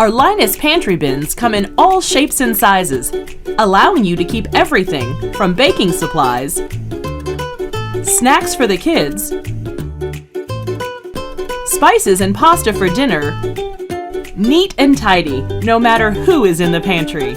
Our Linus pantry bins come in all shapes and sizes, allowing you to keep everything from baking supplies, snacks for the kids, spices and pasta for dinner, neat and tidy, no matter who is in the pantry.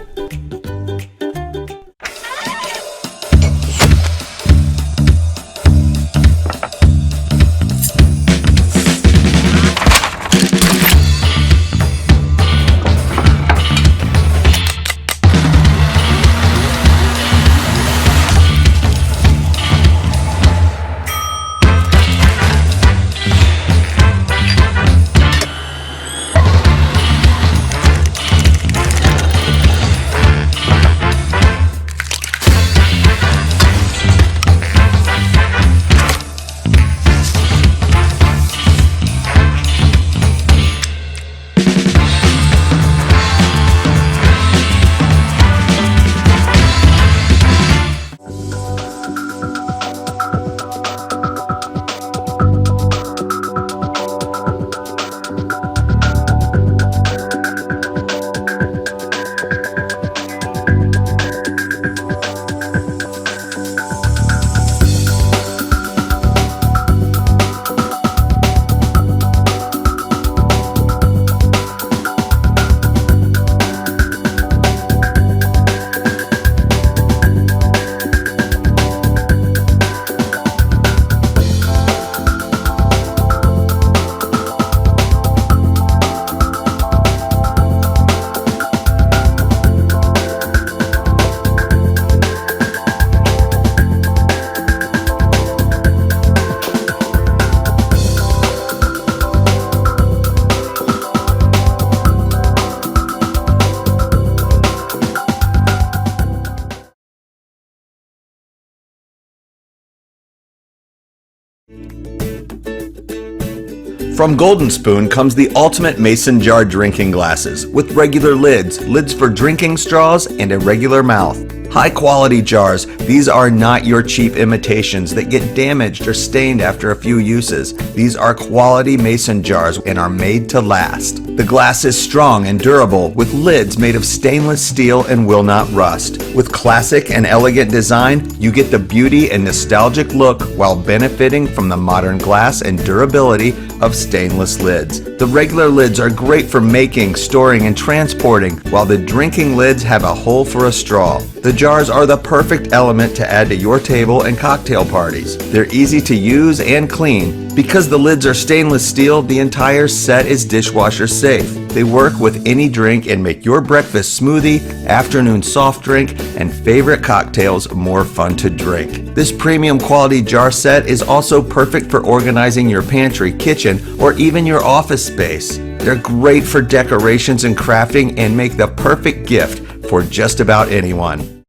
From Golden Spoon comes the ultimate mason jar drinking glasses with regular lids, lids for drinking straws, and a regular mouth. High quality jars, these are not your cheap imitations that get damaged or stained after a few uses. These are quality mason jars and are made to last. The glass is strong and durable with lids made of stainless steel and will not rust. With classic and elegant design, you get the beauty and nostalgic look while benefiting from the modern glass and durability of stainless lids. The regular lids are great for making, storing, and transporting, while the drinking lids have a hole for a straw. The jars are the perfect element to add to your table and cocktail parties. They're easy to use and clean. Because the lids are stainless steel, the entire set is dishwasher safe. They work with any drink and make your breakfast smoothie, afternoon soft drink, and favorite cocktails more fun to drink. This premium quality jar set is also perfect for organizing your pantry, kitchen, or even your office space. They're great for decorations and crafting and make the perfect gift for just about anyone.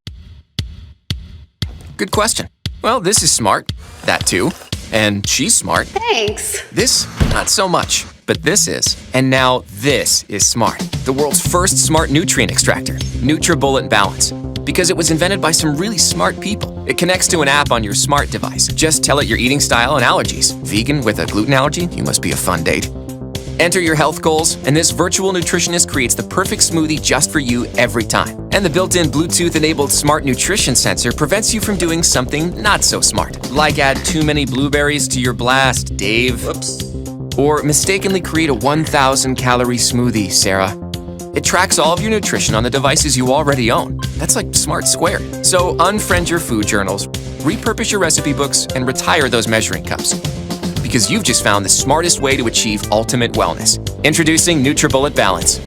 Good question. Well, this is smart. That too. And she's smart. Thanks. This, not so much. But this is. And now this is smart. The world's first smart nutrient extractor, nutribullet Balance. Because it was invented by some really smart people. It connects to an app on your smart device. Just tell it your eating style and allergies. Vegan with a gluten allergy? You must be a fun date. Enter your health goals, and this virtual nutritionist creates the perfect smoothie just for you every time. And the built-in Bluetooth-enabled smart nutrition sensor prevents you from doing something not so smart, like add too many blueberries to your blast, Dave. Oops. Or mistakenly create a 1,000-calorie smoothie, Sarah. It tracks all of your nutrition on the devices you already own. That's like smart squared. So unfriend your food journals, repurpose your recipe books, and retire those measuring cups. Because you've just found the smartest way to achieve ultimate wellness. Introducing nutribullet Balance.